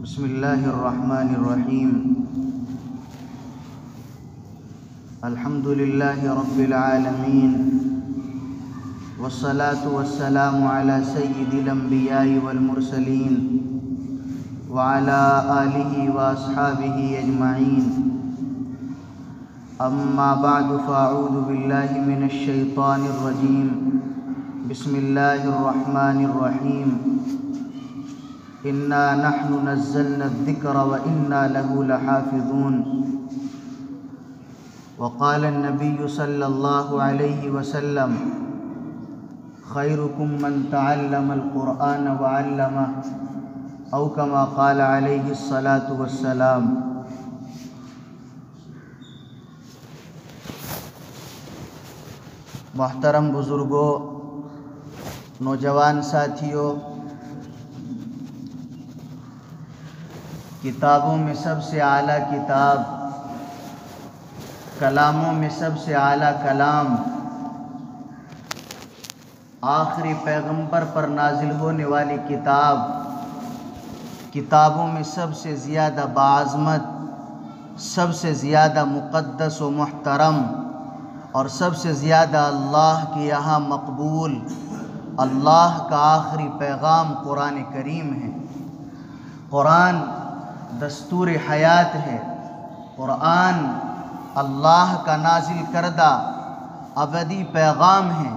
بسم اللہ الرحمن الرحیم الحمد للہ رب العالمین والصلاة والسلام علی سید الانبیاء والمرسلین وعلی آلہ واصحابہ اجمعین اما بعد فاعوذ باللہ من الشیطان الرجیم بسم اللہ الرحمن الرحیم انا نحن نزلنا الذکر وانا له لحافظون وقال النبی صلی اللہ علیہ وسلم خیرکم من تعلم القرآن وعلمہ او کما قال علیہ الصلاة والسلام۔ محترم بزرگوں، نوجوان ساتھیوں، کتابوں میں سب سے اعلیٰ کتاب، کلاموں میں سب سے اعلیٰ کلام، آخری پیغمبر پر نازل ہونے والی کتاب، کتابوں میں سب سے زیادہ باعظمت، سب سے زیادہ مقدس و محترم اور سب سے زیادہ اللہ کے یہاں مقبول، اللہ کا آخری پیغام قرآن کریم ہے۔ قرآن دستور حیات ہے، قرآن اللہ کا نازل کردہ ابدی پیغام ہے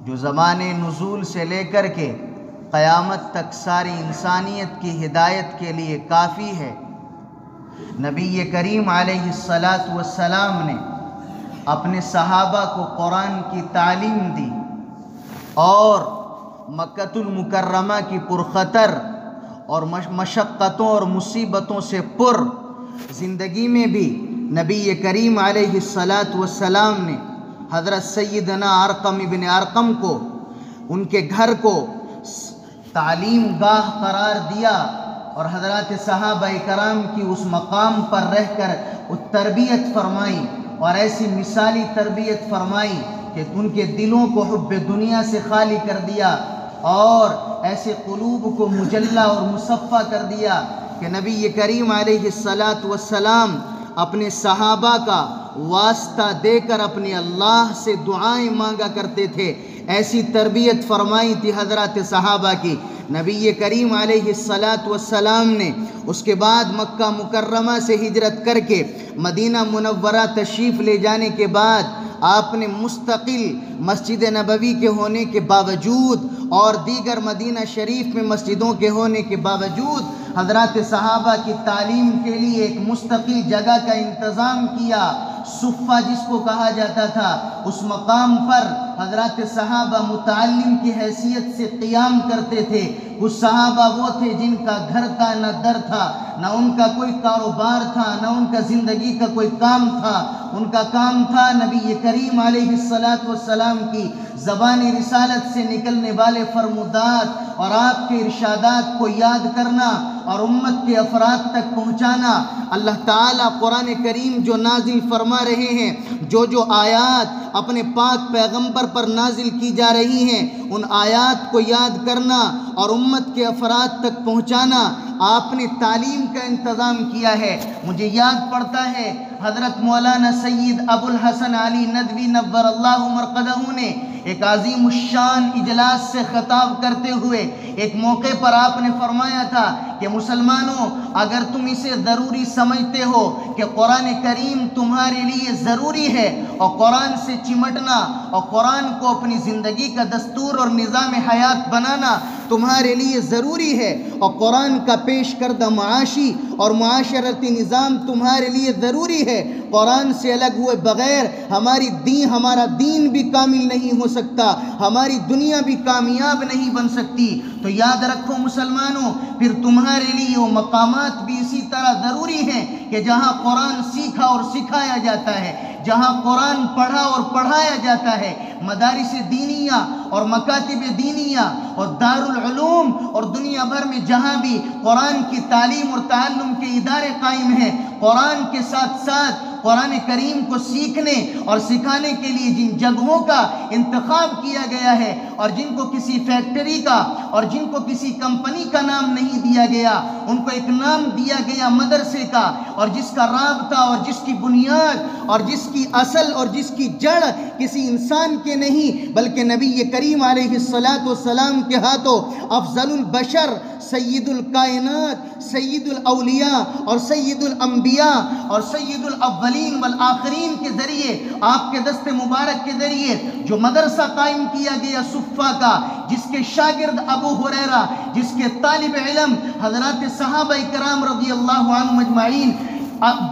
جو زمانے نزول سے لے کر کے قیامت تک ساری انسانیت کی ہدایت کے لیے کافی ہے۔ نبی کریم علیہ السلام نے اپنے صحابہ کو قرآن کی تعلیم دی اور مکۃ المکرمہ کی پرخطر اور مشقتوں اور مصیبتوں سے پر زندگی میں بھی نبی کریم علیہ السلام نے حضرت سیدنا ارقم ابن ارقم کو ان کے گھر کو تعلیم گاہ قرار دیا اور حضرات صحابہ کرام کی اس مقام پر رہ کر تربیت فرمائی اور ایسی مثالی تربیت فرمائی کہ ان کے دلوں کو حب دنیا سے خالی کر دیا اور ایسے قلوب کو مجلہ اور مصفہ کر دیا کہ نبی کریم علیہ السلام اپنے صحابہ کا واسطہ دے کر اپنے اللہ سے دعائیں مانگا کرتے تھے۔ ایسی تربیت فرمائی تھی حضرات صحابہ کی۔ نبی کریم علیہ السلام نے اس کے بعد مکہ مکرمہ سے ہجرت کر کے مدینہ منورہ تشریف لے جانے کے بعد آپ نے مستقل مسجد نبوی کے ہونے کے باوجود اور دیگر مدینہ شریف میں مسجدوں کے ہونے کے باوجود حضرات صحابہ کی تعلیم کے لیے ایک مستقل جگہ کا انتظام کیا۔ صفہ جس کو کہا جاتا تھا، اس مقام پر حضرات صحابہ متعلم کی حیثیت سے قیام کرتے تھے۔ کچھ صحابہ وہ تھے جن کا گھر کا نہ در تھا، نہ ان کا کوئی کاروبار تھا، نہ ان کا زندگی کا کوئی کام تھا۔ ان کا کام تھا نبی کریم علیہ السلام کی زبان رسالت سے نکلنے والے فرمودات اور آپ کے ارشادات کو یاد کرنا اور امت کے افراد تک پہنچانا۔ اللہ تعالیٰ قرآن کریم جو نازل فرما رہے ہیں، جو آیات اپنے پاک پیغمبر پر نازل کی جا رہی ہیں، ان آیات کو یاد کرنا اور امت کے افراد تک پہنچانا آپ نے تعلیم کا انتظام کیا ہے۔ مجھے یاد پڑتا ہے حضرت مولانا سید ابو الحسن علی ندوی نور اللہ مرقدہ نے ایک عظیم الشان اجلاس سے خطاب کرتے ہوئے ایک موقع پر آپ نے فرمایا تھا کہ مسلمانوں، اگر تم اسے ضروری سمجھتے ہو کہ قرآن کریم تمہارے لیے ضروری ہے اور قرآن سے چمٹنا اور قرآن کو اپنی زندگی کا دستور اور نظام حیات بنانا تمہارے لیے ضروری ہے اور قرآن کا پیش کردہ معاشی اور معاشرتی نظام تمہارے لیے ضروری ہے، قرآن سے الگ ہوئے بغیر ہمارا دین بھی کامل نہیں ہو سکتا، ہماری دنیا بھی کامیاب نہیں بن سکتی۔ تو یاد رکھو مسلمانوں، پھر تمہارے لیے وہ مقامات بھی اسی طرح ضروری ہیں کہ جہاں قرآن سیکھا اور سکھایا جاتا ہے، جہاں قرآن پڑھا اور پڑھایا جاتا ہے۔ مدارس دینیہ اور مکاتب دینیہ اور دارالعلوم اور دنیا بھر میں جہاں بھی قرآن کی تعلیم اور تعلم کے ادارے قائم ہیں، قرآن کے ساتھ ساتھ قرآن کریم کو سیکھنے اور سکھانے کے لیے جن جگہوں کا انتخاب کیا گیا ہے اور جن کو کسی فیکٹری کا اور جن کو کسی کمپنی کا نام نہیں دیا گیا، ان کو ایک نام دیا گیا مدرسے کا، اور جس کا رابطہ اور جس کی بنیاد اور جس کی اصل اور جس کی جڑ کسی انسان کے نہیں بلکہ نبی کریم علیہ السلام کے ہاتھوں افضل البشر، سید الکائنات، سید الاولیاء اور سید الانبیاء اور سید الاولین والآخرین کے ذریعے، آپ کے دست مبارک کے ذریعے جو مدرسہ قائم کیا گیا صفہ کا، جس کے شاگرد ابو ہریرہ، جس کے طالب علم حضرات صحابہ کرام رضی اللہ عنہم اجمعین،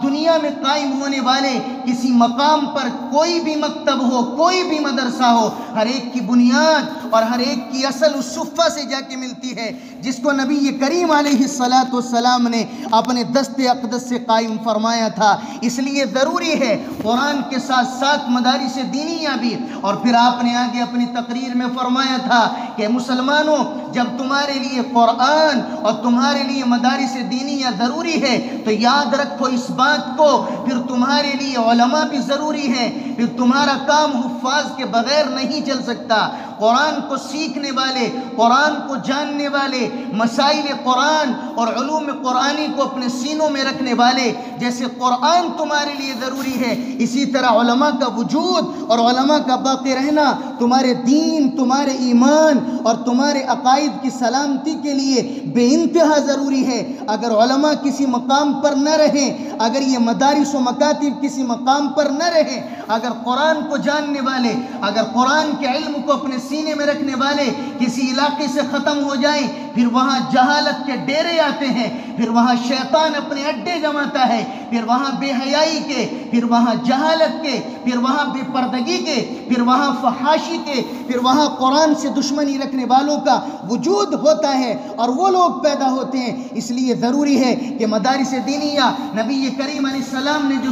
دنیا میں قائم ہونے والے کسی مقام پر کوئی بھی مکتب ہو، کوئی بھی مدرسہ ہو، ہر ایک کی بنیاد اور ہر ایک کی اصل اس صفہ سے جا کے ملتی ہے جس کو نبی کریم علیہ السلام نے اپنے دست اقدس سے قائم فرمایا تھا۔ اس لیے ضروری ہے قرآن کے ساتھ ساتھ مدارس دینیہ بھی، اور پھر آپ نے آگے اپنی تقریر میں فرمایا تھا کہ مسلمانوں، جب تمہارے لیے قرآن اور تمہارے لیے مدارس دینیہ ضروری ہے تو یاد رکھو اس بات کو، پھر تمہارے لیے علماء بھی ضروری ہیں، پھر تمہارا کام حفاظ کے بغیر نہیں چل سکتا۔ قرآن کو سیکھنے والے، قرآن کو جاننے والے، مسائل قرآن اور علوم قرآنی کو اپنے سینوں میں رکھنے والے، جیسے قرآن تمہارے لیے ضروری ہے، اسی طرح علماء کا وجود اور علماء کا باقی رہنا تمہارے دین، تمہارے ایمان اور تمہارے عقائد کی سلامتی کے لیے بے انتہا ضروری ہے۔ اگر علماء کسی مقام پر نہ رہیں، اگر یہ مدارس و مکاتب کسی مقام پر نہ رہیں، اگر قرآن کو جاننے والے، اگر قرآن کے علم کو اپنے سینے میں رکھنے والے کسی علاقے سے ختم ہو جائیں، پھر وہاں جہالت کے ڈیرے آتے ہیں، پھر وہاں شیطان اپنے اڈے جماتا ہے، پھر وہاں بے حیائی کے، پھر وہاں جہالت کے، پھر وہاں بے پردگی کے، پھر وہاں فحاشی کے، پھر وہاں قرآن سے دشمنی رکھنے والوں کا وجود ہوتا ہے اور وہ لوگ پیدا ہوتے ہیں۔ اس لیے ضروری ہے کہ مدارس دینیہ، نبی کریم علیہ السلام نے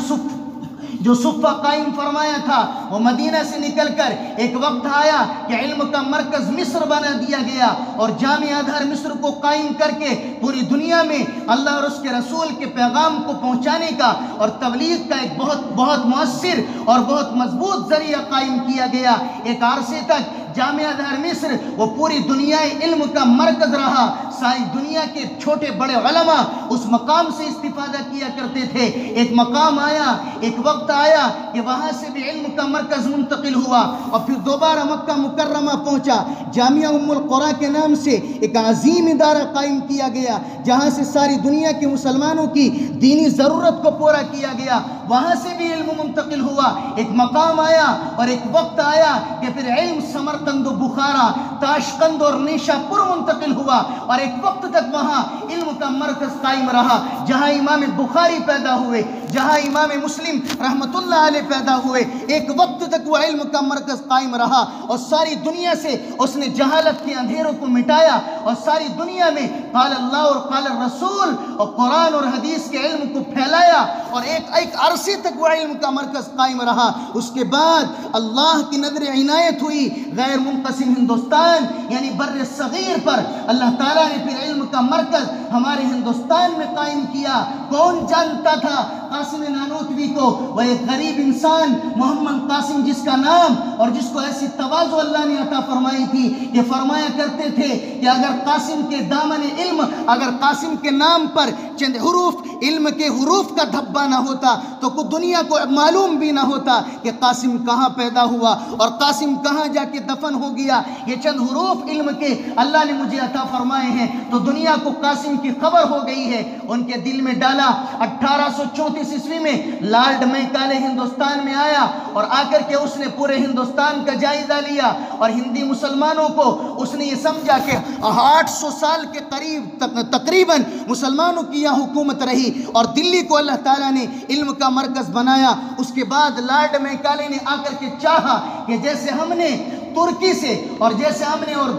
جو صفہ قائم فرمایا تھا، وہ مدینہ سے نکل کر ایک وقت آیا کہ علم کا مرکز مصر بنا دیا گیا، اور جامعہ ازہر مصر کو قائم کر کے پوری دنیا میں اللہ اور اس کے رسول کے پیغام کو پہنچانے کا اور تبلیغ کا ایک بہت مؤثر اور بہت مضبوط ذریعہ قائم کیا گیا۔ ایک عرصے تک جامعہ ازہر مصر وہ پوری دنیا علم کا مرکز رہا، ساری دنیا کے چھوٹے بڑے علماء اس مقام سے استفادہ کیا کرتے تھے۔ ایک مقام آیا، ایک وقت آیا کہ وہاں سے بھی علم کا مرکز منتقل ہوا، اور پھر دوبارہ مکہ مکرمہ پہنچا، جامعہ ام القریٰ کے نام سے ایک عظیم ادارہ قائم کیا گیا، جہاں سے ساری دنیا کے مسلمانوں کی دینی ضرورت کو پورا کیا گیا، وہاں سے بھی علم منتقل ہوا۔ ایک مقام آیا اور ایک وقت آیا کہ پھر علم سمرقند و بخارا، تاشقند اور نیشا پور منتقل ہوا، اور ایک وقت تک وہاں علم کا مرکز قائم رہا، جہاں امام بخاری پیدا ہوئے، جہاں امام مسلم رحمت اللہ علیہ پیدا ہوئے، ایک وقت تک وہ علم کا مرکز قائم رہا، اور ساری دنیا سے اس نے جہالت کے اندھیروں کو مٹایا، اور ساری دنیا میں قال اللہ اور قال الرسول اور قرآن اور حدیث کے علم کو پھیلایا، اور ایک عرصے تک وہ علم کا مرکز قائم رہا۔ اس کے بعد اللہ کی نظر عنایت ہوئی غیر منقسم ہندوستان یعنی بر صغیر پر، اللہ تعالیٰ نے پھر علم کا مرکز ہمارے ہندوستان میں قائم کیا۔ کون جانتا تھا قاسم نانوتوی کو؟ وہ ایک غریب انسان محمد قاسم، جس کا نام اور جس کو ایسی تواضع اللہ نے عطا فرمائی تھی، یہ فرمایا کرتے تھے کہ اگر قاسم کے دامن علم، اگر قاسم کے نام پر چند حروف علم کے حروف کا دھبا نہ ہوتا تو کوئی دنیا کو معلوم بھی نہ ہوتا کہ قاسم کہاں پیدا ہوا اور قاسم کہاں جا کے دفن ہو گیا۔ یہ چند حروف علم کے اللہ نے مجھے عطا فرمائے ہیں تو دنیا کو قاسم کی خبر ہو گئی ہے۔ ان کے دل میں ڈالا۔ 1834 عیسوی میں لارڈ میکالے ہندوستان میں آیا، اور آ کر کے اس نے پورے ہندوستان کا جائزہ لیا، اور ہندی مسلمانوں کو اس نے یہ سمجھا کہ 800 سال کے قریب تقریباً مسلمانوں کی یہاں حکومت رہی، اور دلی کو اللہ تعالیٰ نے علم کا مرکز بنایا۔ اس کے بعد لارڈ میکالے نے آ کر کے چاہا کہ جیسے ہم نے ترکی سے اور جیسے ہم نے اور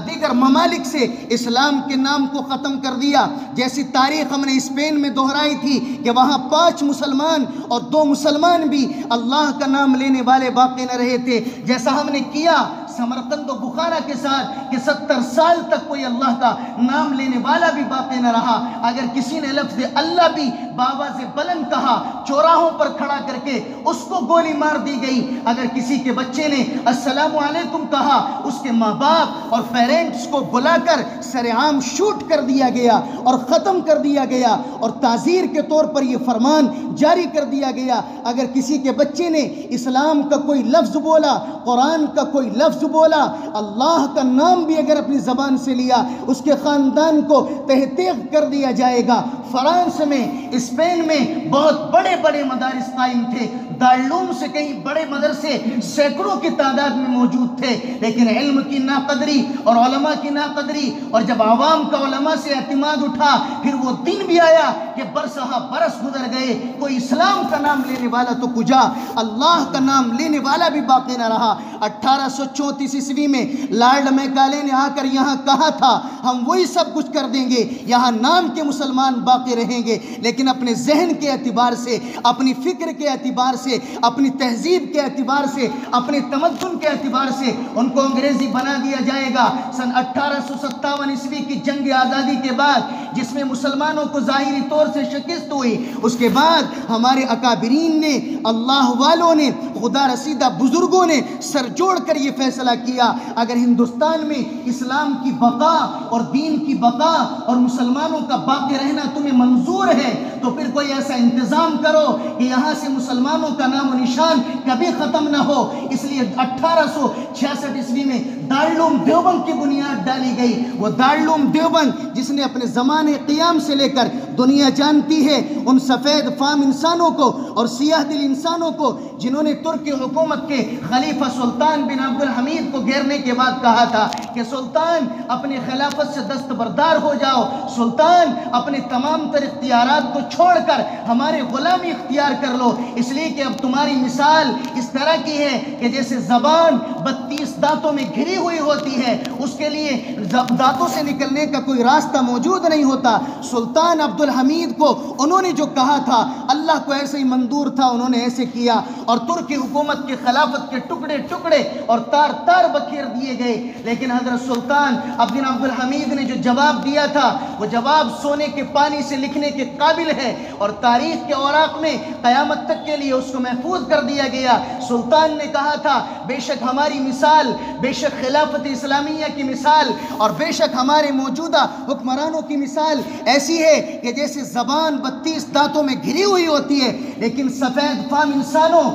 دیگر ممالک سے اسلام کے نام کو ختم کر دیا، جیسی تاریخ ہم نے اسپین میں دہرائی تھی کہ وہاں 5 مسلمان اور 2 مسلمان بھی اللہ کا نام لینے والے باقی نہ رہے تھے، جیسا ہم نے کیا سمرقند و بخارا کے ساتھ کہ 70 سال تک کوئی اللہ کا نام لینے والا بھی باقی نہ رہا۔ اگر کسی نے لفظ اللہ بھی بآواز بلند کہا، چوراہوں پر کھڑا کر کے اس کو گولی مار دی گئی۔ اگر کسی کے بچے نے السلام علیکم کہا، اس کے ماں باپ اور پیرنٹس کو بلا کر سر عام شوٹ کر دیا گیا اور ختم کر دیا گیا، اور تعزیر کے طور پر یہ فرمان جاری کر دیا گیا۔ اگر کسی کے بچے نے اسلام کا کوئی لفظ بولا، قرآن کا کوئی لفظ بولا، اللہ کا نام بھی اگر اپنی زبان سے لیا، اس کے خاندان کو تہ تیغ کر دیا جائے گا۔ فرانس میں، اسپین میں بہت بڑے بڑے مدارس قائم تھے، دارالعلوم سے کہیں بڑے مدرسے سینکڑوں کی تعداد میں موجود تھے، لیکن علم کی ناقدری اور علماء کی ناقدری، اور جب عوام کا علماء سے اعتماد اٹھا، پھر وہ دن بھی آیا کہ برسہ برس گزر گئے، کوئی اسلام کا نام لینے والا تو کجا، اللہ کا نام لینے والا بھی باقی نہ رہا۔ 1834 عیسوی میں لارڈ میکالے نے آ کر یہاں کہا تھا، ہم وہی سب کچھ کر دیں گے، یہاں نام کے مسلمان باقی رہیں گے، لیکن اپنے ذہن کے اعتبار سے، اپنی فکر کے اعتبار سے، اپنی تہذیب کے اعتبار سے، اپنے تمدن کے اعتبار سے ان کو انگریزی بنا دیا جائے گا۔ سن 1857 عیسوی کی جنگ آزادی کے بعد، جس میں مسلمانوں کو ظاہری طور سے شکست ہوئی، اس کے بعد ہمارے اکابرین نے، اللہ والوں نے، خدا رسیدہ بزرگوں نے سر جوڑ کر یہ فیصلہ کیا، اگر ہندوستان میں اسلام کی بقا اور دین کی بقا اور مسلمانوں کا باقی رہنا تمہیں منظور ہے، تو پھر کوئی ایسا انتظام کرو کہ یہاں سے مسلمانوں کا نام و نشان کبھی ختم نہ ہو۔ اس لیے 1866 عیسوی میں دارالعلوم دیوبند کی بنیاد ڈالی گئی۔ وہ دارالعلوم دیوبند جس نے اپنے زمانے قیام سے لے کر دنیا جانتی ہے ان سفید فام انسانوں کو اور سیاہ دل انسانوں کو جنہوں نے ترکی حکومت کے خلیفہ سلطان بن عبد الحمید کو گھیرنے کے بعد کہا تھا کہ سلطان اپنے خلافت سے دستبردار ہو جاؤ، سلطان اپنے تمام تر اختیارات کو چھوڑ کر ہمارے غلامی اختیار کر لو، اس لیے کہ اب تمہاری مثال اس طرح کی ہے کہ جیسے زبان 32 دانتوں میں گھری ہوئی ہوتی ہے، اس کے لیے دانتوں سے نکلنے کا کوئی راستہ موجود نہیں ہوتا۔ سلطان عبد الحمید کو انہوں نے جو کہا تھا اللہ کو ایسے ہی منظور تھا، انہوں نے ایسے کیا، اور ترکی حکومت کے خلافت کے ٹکڑے ٹکڑے اور تار تار بکھیر دیے گئے۔ لیکن حضرت سلطان بن عبد الحمید نے جو جواب دیا تھا وہ جواب سونے کے پانی سے لکھنے کے قابل ہے، اور تاریخ کے اوراق میں قیامت تک کے لیے اس کو محفوظ کر دیا گیا۔ سلطان نے کہا تھا بے شک ہماری مثال، بے شک خلافت اسلامیہ کی مثال اور بے شک ہمارے موجودہ حکمرانوں کی مثال ایسی ہے کہ جیسے زبان 32 دانتوں میں گھری ہوئی ہوتی ہے، لیکن سفید فام انسانوں،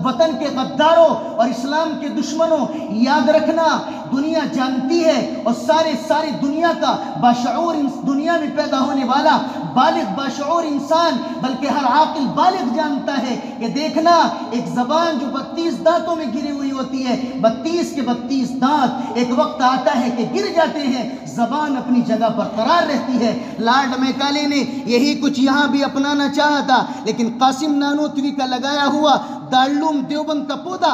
وطن کے غداروں اور اسلام کے دشمنوں، یاد رکھنا دنیا جانتی ہے، اور ساری دنیا کا باشعور دنیا میں پیدا ہونے والا بالغ باشعور انسان بلکہ ہر عاقل بالغ جانتا ہے کہ دیکھنا ایک زبان جو 32 دانتوں میں گھری ہوئی ہوتی ہے، 32 کے 32 دانت ایک وقت آتا ہے کہ گر جاتے ہیں، زبان اپنی جگہ پر قرار رہتی ہے۔ لارڈ میکالے نے یہی کچھ یہاں بھی اپنانا چاہا تھا، لیکن قاسم نانوتوی کا لگایا ہوا دارالعلوم دیوبند کا پودا،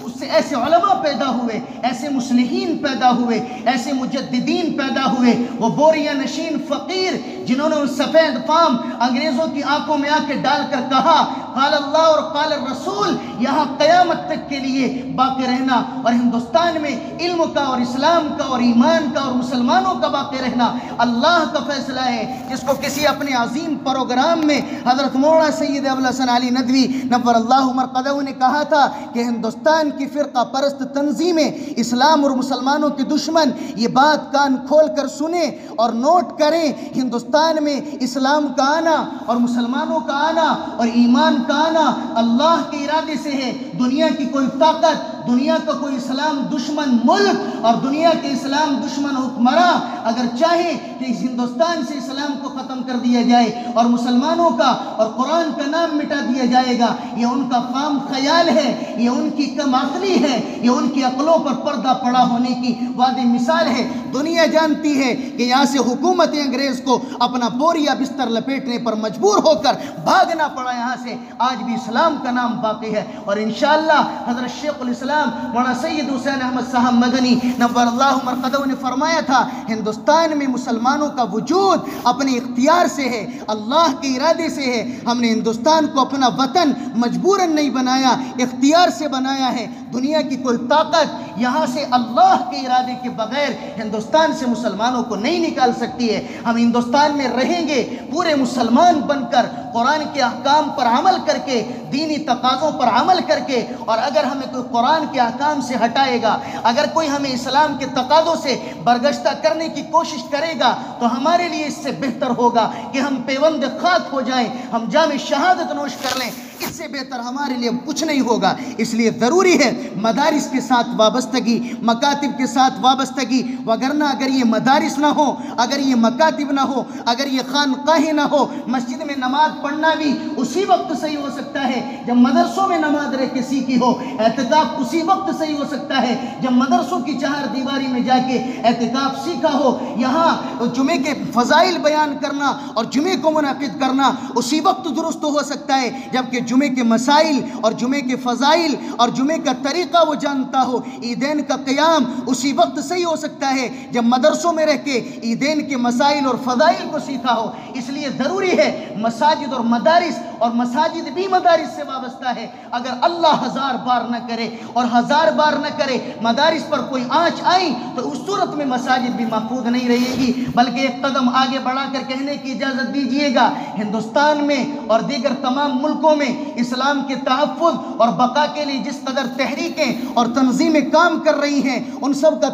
اس سے ایسے علماء پیدا ہوئے، ایسے مصلحین پیدا ہوئے، ایسے مجددین پیدا ہوئے، وہ بوریا نشین فقیر جنہوں نے ان سفید فام انگریزوں کی آنکھوں میں آ کے ڈال کر کہا قال اللہ اور قال الرسول یہاں قیامت تک کے لیے باقی رہنا، اور ہندوستان میں علم کا اور اسلام کا اور ایمان کا اور مسلمانوں کا باقی رہنا اللہ کا فیصلہ ہے، جس کو کسی اپنے عظیم پروگرام میں حضرت مولانا سید ابوالحسن علی ندوی نور اللہ مرقدہ نے کہا تھا کہ ہندوستان کی فرقہ پرست تنظیمیں اسلام اور مسلمانوں کے دشمن یہ بات کان کھول کر سنیں اور نوٹ کریں، ہندوستان میں اسلام کا آنا اور مسلمانوں کا آنا اور ایمان کا آنا اللہ کے ارادے سے ہے۔ دنیا کی کوئی طاقت، دنیا کا کوئی اسلام دشمن ملک اور دنیا کے اسلام دشمن حکمراں اگر چاہے کہ اس ہندوستان سے اسلام کو ختم کر دیا جائے اور مسلمانوں کا اور قرآن کا نام مٹا دیا جائے گا، یہ ان کا خام خیال ہے، یہ ان کی کم عقلی ہے، یہ ان کی عقلوں پر پردہ پڑا ہونے کی واضح مثال ہے۔ دنیا جانتی ہے کہ یہاں سے حکومت انگریز کو اپنا بوریا بستر لپیٹنے پر مجبور ہو کر بھاگنا پڑا یہاں سے، آج بھی اسلام کا نام باقی ہے، اور انشاءاللہ حضرت شیخ الاسلام مولانا سید حسین احمد صاحب مدنی نور اللہ مرقدہ نے فرمایا تھا ہندوستان میں مسلمانوں کا وجود اپنے اختیار سے ہے، اللہ کے ارادے سے ہے، ہم نے ہندوستان کو اپنا وطن مجبوراً نہیں بنایا، اختیار سے بنایا ہے۔ دنیا کی کوئی طاقت یہاں سے اللہ کے ارادے کے بغیر ہندوستان سے مسلمانوں کو نہیں نکال سکتی ہے۔ ہم ہندوستان میں رہیں گے پورے مسلمان بن کر، قرآن کے احکام پر عمل کر کے، دینی تقاضوں پر عمل کر کے، اور اگر ہمیں کوئی قرآن کے احکام سے ہٹائے گا، اگر کوئی ہمیں اسلام کے تقاضوں سے برگشتہ کرنے کی کوشش کرے گا، تو ہمارے لیے اس سے بہتر ہوگا کہ ہم پیوند خاک ہو جائیں، ہم جام شہادت نوش کر لیں۔ اس سے بہتر ہمارے لیے کچھ نہیں ہوگا۔ اس لیے ضروری ہے مدارس کے ساتھ وابستگی، مکاتب کے ساتھ وابستگی، وگرنہ اگر یہ مدارس نہ ہو، اگر یہ مکاتب نہ ہو، اگر یہ خانقاہیں نہ ہو، مسجد میں نماز پڑھنا بھی اسی وقت صحیح ہو سکتا ہے جب مدرسوں میں نماز رہ کے سیکھی ہو، اعتکاف اسی وقت صحیح ہو سکتا ہے جب مدرسوں کی چہار دیواری میں جا کے اعتکاف سیکھا ہو۔ یہاں جمعے کے فضائل بیان کرنا اور جمعے کو منعقد کرنا اسی وقت درست ہو سکتا ہے جبکہ جمعے کے مسائل اور جمعے کے فضائل اور جمعے کا طریقہ وہ جانتا ہو۔ عیدین کا قیام اسی وقت صحیح ہو سکتا ہے جب مدرسوں میں رہ کے عیدین کے مسائل اور فضائل کو سیکھا ہو۔ اس لیے ضروری ہے مساجد اور مدارس، اور مساجد بھی مدارس سے وابستہ ہے۔ اگر اللہ 1000 بار نہ کرے اور 1000 بار نہ کرے مدارس پر کوئی آنچ آئی تو اس صورت میں مساجد بھی محفوظ نہیں رہے گی، بلکہ ایک قدم آگے بڑھا کر کہنے کی اجازت دیجیے گا، ہندوستان میں اور دیگر تمام ملکوں میں اسلام کے تحفظ اور بقا کے لیے جس قدر تحریکیں اور تنظیمیں کام کر رہی ہیں، ان سب کا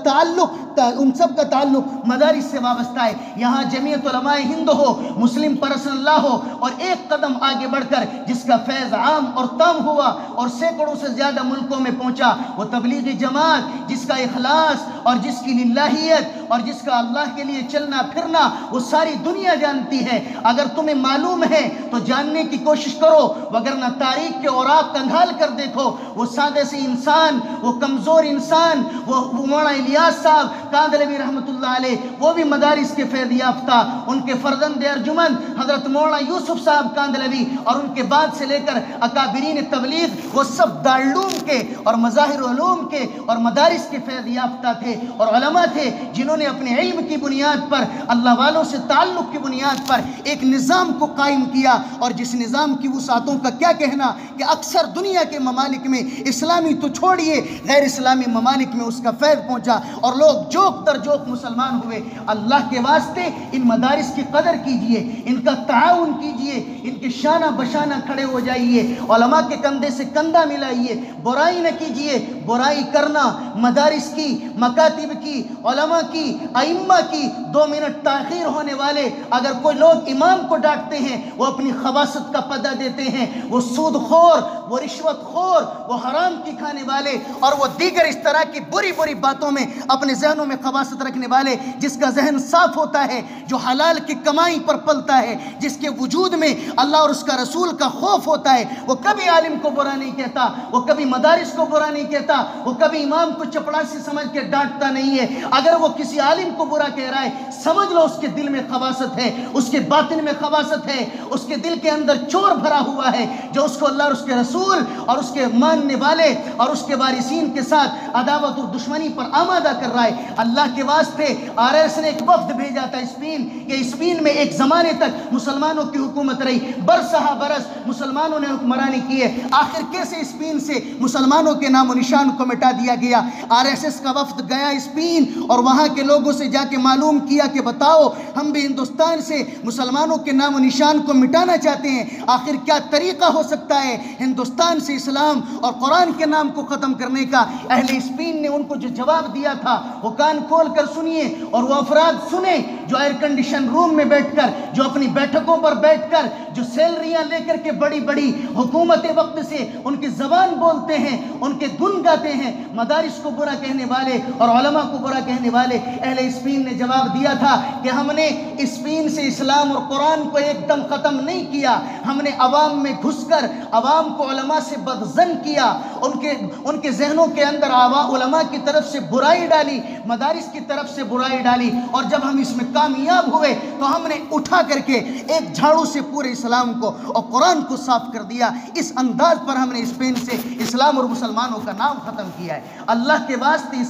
تعلق مدارس سے وابستہ ہے۔ یہاں جمعیت علماء ہند ہو، مسلم پرسنل لا ہو، اور ایک قدم آگے بڑھ کر جس کا فیض عام اور تام ہوا اور سینکڑوں سے زیادہ ملکوں میں پہنچا، وہ تبلیغی جماعت جس کا اخلاص اور جس کی للہیت اور جس کا اللہ کے لیے چلنا پھرنا وہ ساری دنیا جانتی ہے۔ اگر تمہیں معلوم ہے تو جاننے کی کوشش کرو، وگرنہ تاریخ کے اوراق کنگھال کر دیکھو۔ وہ سادے سے انسان، وہ کمزور انسان، وہ مولانا الیاس صاحب کاندھلوی رحمۃ اللہ علیہ، وہ بھی مدارس کے فیض یافتہ، ان کے فرزند ارجمند حضرت مولانا یوسف صاحب کاندھلوی اور ان کے بعد سے لے کر اکابرین تبلیغ، وہ سب دارالعلوم کے اور مظاہر علوم کے اور مدارس کے فیض یافتہ تھے اور علماء تھے جنہوں نے اپنے علم کی بنیاد پر، اللہ والوں سے تعلق کی بنیاد پر ایک نظام کو قائم کیا، اور جس نظام کی وسعتوں کا کیا کہنا کہ اکثر دنیا کے ممالک میں، اسلامی تو چھوڑیے غیر اسلامی ممالک میں اس کا فیض پہنچا اور لوگ جوک در جوک مسلمان ہوئے۔ اللہ کے واسطے ان مدارس کی قدر کیجئے، ان کا تعاون کیجئے، ان کے شانہ بشانہ کھڑے ہو جائیے، علماء کے کندھے سے کندھا ملائیے، برائی نہ کیجئے۔ برائی کرنا مدارس کی، مکاتب کی، علماء کی، ائمہ کی 2 منٹ تاخیر ہونے والے اگر کوئی لوگ امام کو ڈانٹتے ہیں، وہ اپنی خباثت کا پتہ دیتے ہیں، وہ سود خور، وہ رشوت خور، وہ حرام کی کھانے والے اور وہ دیگر اس طرح کی بری بری باتوں میں اپنے ذہنوں میں خباثت رکھنے والے، جس کا ذہن صاف ہوتا ہے، جو حلال کی کمائی پر پلتا ہے، جس کے وجود میں اللہ اور اس کا رسول کا خوف ہوتا ہے، وہ کبھی عالم کو برا نہیں کہتا، وہ کبھی مدارس کو برا نہیں کہتا، وہ کبھی امام کو چپڑاسی سمجھ کے ڈانٹتا نہیں ہے۔ اگر وہ کسی عالم کو برا کہہ رہا ہے، سمجھ لو اس کے دل میں خباثت ہے، اس کے باطن میں خباثت ہے، اس کے دل کے اندر چور بھرا ہوا ہے جو اس کو اللہ اور اس کے رسول اور اس کے ماننے والے اور اس کے وارثین کے ساتھ عداوت اور دشمنی پر آمادہ کر رہا ہے۔ اللہ کے واسطے RS نے ایک وفد بھیجا تھا اسپین، کہ اسپین میں ایک زمانے تک مسلمانوں کی حکومت رہی، برسہ برس مسلمانوں نے حکمرانی کی ہے، آخر کیسے اسپین سے مسلمانوں کے نام و نشان کو مٹا دیا گیا۔ RSS کا وفد گیا اسپین اور وہاں کے لوگوں سے جا کے معلوم کیا کہ بتاؤ ہم بھی ہندوستان سے مسلمانوں کے نام و نشان کو مٹانا چاہتے ہیں، آخر کیا طریقہ ہو سکتا ہے ہندوستان سے اسلام اور قرآن کے نام کو ختم کرنے کا۔ اہل اسپین نے ان کو جو جواب دیا تھا وہ کان کھول کر سنیے، اور وہ افراد سنیں جو ایئر کنڈیشن روم میں بیٹھ کر، جو اپنی بیٹھکوں پر بیٹھ کر، جو سیلریاں لے کر کے بڑی بڑی حکومت وقت سے ان کی زبان بولتے ہیں، ان کے گن گاتے ہیں، مدارس کو برا کہنے والے اور علماء کو برا کہنے والے۔ اہل اسپین نے جواب دیا تھا کہ ہم نے اسپین سے اسلام اور قرآن کو ایک دم ختم نہیں کیا، ہم نے عوام میں گھس کر عوام کو علماء سے بدظن کیا، ان کے ذہنوں کے اندر علماء کی طرف سے برائی ڈالی، مدارس کی طرف سے برائی ڈالی، اور جب ہم اس میں کامیاب ہوئے تو ہم نے اٹھا کر کے ایک جھاڑو سے پورے اسلام کو اور قرآن کو صاف کر دیا۔ اس انداز پر ہم نے اسپین سے اسلام اور مسلمانوں کا نام ختم کیا ہے۔ اللہ کے واسطے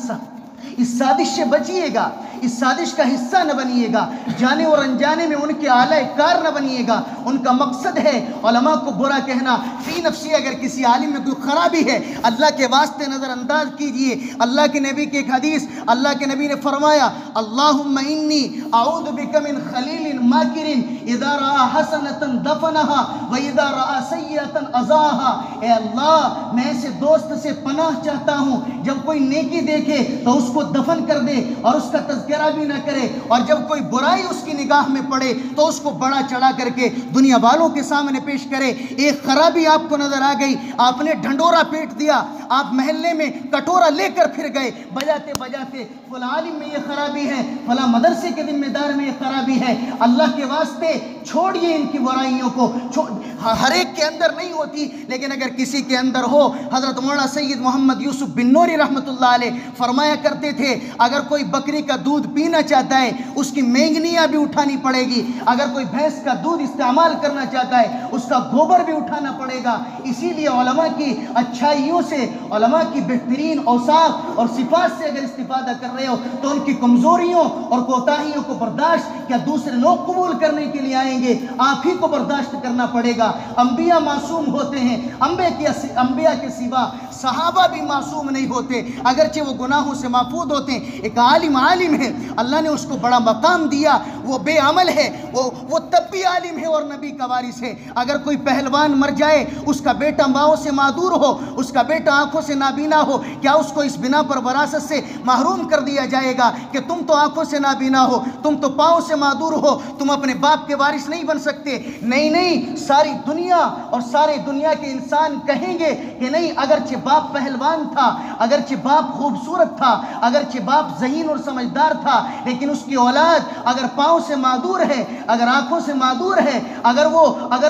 اس سازش سے بچیے گا، اس سازش کا حصہ نہ بنیے گا، جانے اور انجانے میں ان کے اعلی کار نہ بنیے گا۔ ان کا مقصد ہے علماء کو برا کہنا۔ فی نفسی اگر کسی عالم میں کوئی خرابی ہے اللہ کے واسطے نظر انداز کیجئے۔ اللہ کے نبی کی ایک حدیث، اللہ کے نبی نے فرمایا اللہم انی اعوذ بک من خلیل ماکر اذا رأى حسنة دفنها و اذا رأى سیئة ازاها۔ اے اللہ میں ایسے دوست سے پناہ چاہتا ہوں جب کوئی نیکی دیکھے تو اس کو دفن کر دے اور اس کا تذکرہ بھی نہ کرے، اور جب کوئی برائی اس کی نگاہ میں پڑے تو اس کو بڑا چڑھا کر کے دنیا والوں کے سامنے پیش کرے۔ ایک خرابی آپ کو نظر آ گئی، آپ نے ڈھنڈورا پیٹ دیا، آپ محلے میں کٹورا لے کر پھر گئے بجاتے بجاتے فلاں عالم میں یہ خرابی ہے، فلاں مدرسے کے ذمہ دار میں یہ خرابی ہے۔ اللہ کے واسطے چھوڑیے ان کی برائیوں کو۔ ہر ایک کے اندر نہیں ہوتی، لیکن اگر کسی کے اندر ہو، حضرت مولانا سید محمد یوسف بن نوری رحمۃ اللہ علیہ فرمایا کرتے تھے اگر کوئی بکری کا دودھ پینا چاہتا ہے اس کی مینگنیاں بھی اٹھانی پڑے گی، اگر کوئی بھینس کا دودھ استعمال کرنا چاہتا ہے اس کا گوبر بھی اٹھانا پڑے گا۔ اسی لیے علماء کی اچھائیوں سے، علماء کی بہترین اوصاف اور صفات سے اگر استفادہ کر رہے ہو تو ان کی کمزوریوں اور کوتاہیوں کو برداشت کیا دوسرے لوگ قبول کرنے کے لیے آئیں گے، آپ ہی کو برداشت کرنا پڑے گا۔ انبیاء معصوم ہوتے ہیں، انبیاء کے سوا صحابہ بھی معصوم نہیں ہوتے، اگرچہ وہ گناہوں سے محفوظ ہوتے ہیں۔ ایک عالم ہے، اللہ نے اس کو بڑا مقام دیا، وہ بے عمل ہے، وہ تب بھی عالم ہے اور نبی کا وارث ہے۔ اگر کوئی پہلوان مر جائے، اس کا بیٹا ماؤں سے معذور ہو، اس کا بیٹا آنکھوں سے نابینا ہو، کیا اس کو اس بنا پر وراثت سے محروم کر دیا جائے گا کہ تم تو آنکھوں سے نابینا ہو، تم تو پاؤں سے معذور ہو، تم اپنے باپ کے وارث نہیں بن سکتے؟ نہیں، ساری دنیا اور سارے دنیا کے انسان کہیں گے کہ نہیں، اگرچہ باپ پہلوان تھا، اگرچہ باپ خوبصورت تھا، اگرچہ باپ ذہین اور سمجھدار تھا، لیکن اس کی اولاد اگر پاؤں سے معذور ہے، اگر آنکھوں سے معذور ہے، اگر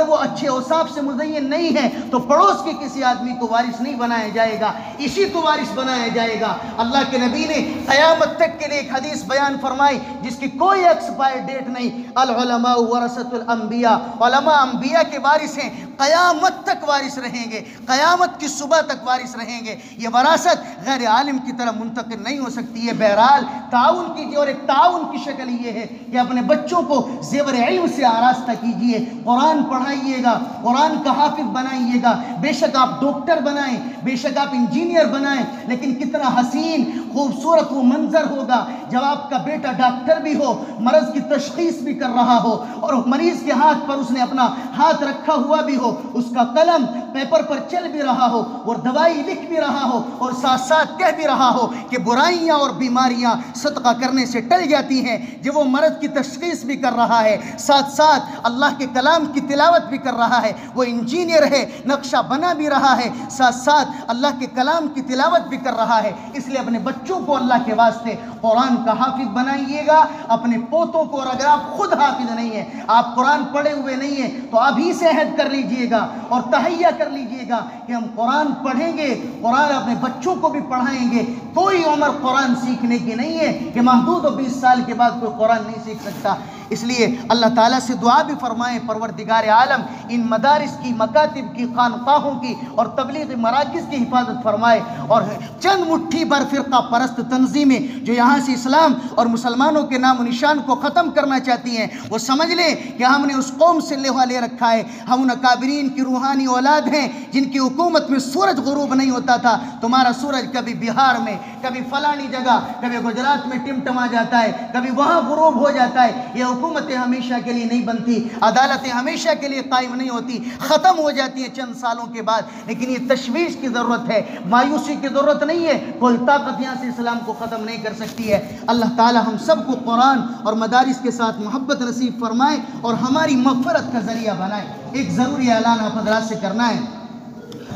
وہ اچھے اوصاف سے مزین نہیں ہے تو پڑوس کے کسی آدمی کو وارث نہیں بنایا جائے گا، اسی کو وارث بنایا جائے گا۔ اللہ کے نبی نے قیامت تک کے لیے ایک حدیث بیان فرمائی جس کی کوئی ایکسپائر ڈیٹ نہیں، العلماء ورثۃ الانبیاء، علماء انبیاء کے وارث ہیں، قیامت تک وارث رہیں گے، قیامت کی صبح تک وارث رہیں گے۔ یہ وراثت غیر عالم کی طرح منتقل نہیں ہو سکتی ہے۔ بہرحال تعاون کیجیے، اور ایک تعاون کی شکل یہ ہے کہ اپنے بچوں کو زیور علم سے آراستہ کیجیے، قرآن پڑھائیے گا، قرآن کا حافظ بنائیے گا۔ بے شک آپ ڈاکٹر بنائیں، بے شک آپ انجینئر بنائیں، لیکن کتنا حسین خوبصورت وہ منظر ہوگا جب آپ کا بیٹا ڈاکٹر بھی ہو، مرض کی تشخیص بھی کر رہا ہو، اور مریض کے ہاتھ پر اس نے اپنا ہاتھ رکھا ہوا بھی ہو، اس کا قلم پیپر پر چل بھی رہا ہو اور دوائی لکھ بھی رہا ہو، اور ساتھ ساتھ کہہ بھی رہا ہو کہ برائیاں اور بیماریاں صدقہ کرنے سے ٹل جاتی ہیں، جب وہ مرض کی تشخیص بھی کر رہا ہے، ساتھ ساتھ اللہ کے کلام کی تلاوت بھی کر رہا ہے، وہ انجینئر ہے، نقشہ بنا بھی رہا ہے، ساتھ ساتھ اللہ کے کلام کی تلاوت بھی کر رہا ہے۔ اس لیے اپنے بچوں کو اللہ کے واسطے قرآن کا حافظ بنائیے گا، اپنے پوتوں کو، اور اگر آپ خود حافظ نہیں ہیں، آپ قرآن پڑھے ہوئے نہیں ہیں، تو ابھی سے عہد کر لیجئے گا اور تہیہ کر لیجئے گا کہ ہم قرآن پڑھیں گے، قرآن اپنے بچوں کو بھی پڑھائیں گے۔ کوئی عمر قرآن سیکھنے کی نہیں ہے کہ محدود و 20 سال کے بعد کوئی قرآن نہیں سیکھ سکتا۔ اس لیے اللہ تعالیٰ سے دعا بھی فرمائیں، پروردگار عالم ان مدارس کی، مکاتب کی، خانقاہوں کی اور تبلیغی مراکز کی حفاظت فرمائے، اور چند مٹھی بھر فرقہ پرست تنظیمیں جو یہاں سے اسلام اور مسلمانوں کے نام و نشان کو ختم کرنا چاہتی ہیں، وہ سمجھ لیں کہ ہم نے اس قوم سے لوہا لے رکھا ہے، ہم ان اکابرین کی روحانی اولاد ہیں جن کی حکومت میں سورج غروب نہیں ہوتا تھا۔ تمہارا سورج کبھی بہار میں، کبھی فلانی جگہ، کبھی گجرات میں ٹمٹما جاتا ہے، کبھی وہاں غروب ہو جاتا ہے۔ یہ حکومتیں ہمیشہ کے لیے نہیں بنتی، عدالتیں ہمیشہ کے لیے قائم نہیں ہوتی، ختم ہو جاتی ہیں چند سالوں کے بعد۔ لیکن یہ تشویش کی ضرورت ہے، مایوسی کی ضرورت نہیں ہے، کوئی طاقت یہاں سے اسلام کو ختم نہیں کر سکتی ہے۔ اللہ تعالی ہم سب کو قرآن اور مدارس کے ساتھ محبت نصیب فرمائے اور ہماری مغفرت کا ذریعہ بنائے۔ ایک ضروری اعلان آپ حضرات سے کرنا ہے،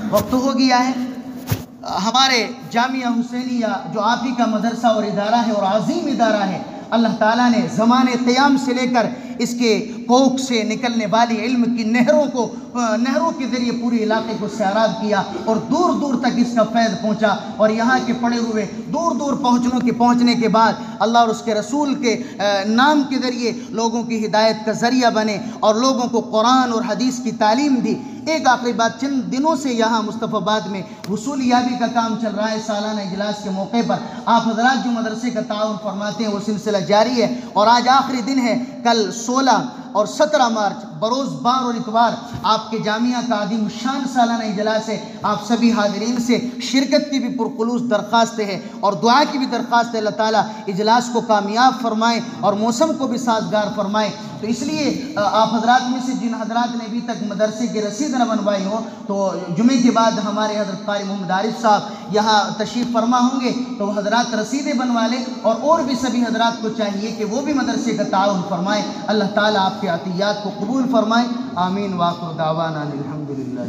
وقت ہو گیا ہے۔ ہمارے جامعہ حسینیہ جو آپ ہی کا مدرسہ اور ادارہ ہے اور عظیم ادارہ ہے، اللہ تعالیٰ نے زمانے قیام سے لے کر اس کے کوکھ سے نکلنے والی علم کی نہروں کے ذریعے پورے علاقے کو سیراب کیا، اور دور دور تک اس کا فیض پہنچا، اور یہاں کے پڑے ہوئے دور دور پہنچنے کے بعد اللہ اور اس کے رسول کے نام کے ذریعے لوگوں کی ہدایت کا ذریعہ بنے اور لوگوں کو قرآن اور حدیث کی تعلیم دی۔ ایک آخری بات، چند دنوں سے یہاں مصطفی آباد میں حصول یابی کا کام چل رہا ہے۔ سالانہ اجلاس کے موقع پر آپ حضرات جو مدرسے کا تعاون فرماتے ہیں وہ سلسلہ جاری ہے، اور آج آخری دن ہے۔ کل 16 اور 17 مارچ بروز بار اور اتوار آپ کے جامعہ کا عظیم الشان سالانہ اجلاس ہے۔ آپ سبھی حاضرین سے شرکت کی بھی پرخلوص درخواست ہے اور دعا کی بھی درخواست ہے، اللہ تعالیٰ اجلاس کو کامیاب فرمائے اور موسم کو بھی سازگار فرمائے۔ تو اس لیے آپ حضرات میں سے جن حضرات نے ابھی تک مدرسے کی رسید نہ بنوائی ہو، تو جمعے کے بعد ہمارے حضرت قاری محمد عارف صاحب یہاں تشریف فرما ہوں گے، تو حضرات رسیدیں بنوا لیں، اور بھی سبھی حضرات کو چاہیے کہ وہ بھی مدرسے کا تعاون فرمائیں۔ اللہ تعالیٰ آپ کے عطیات کو قبول فرمائے، آمین۔ وآخر دعوانا الحمدللہ۔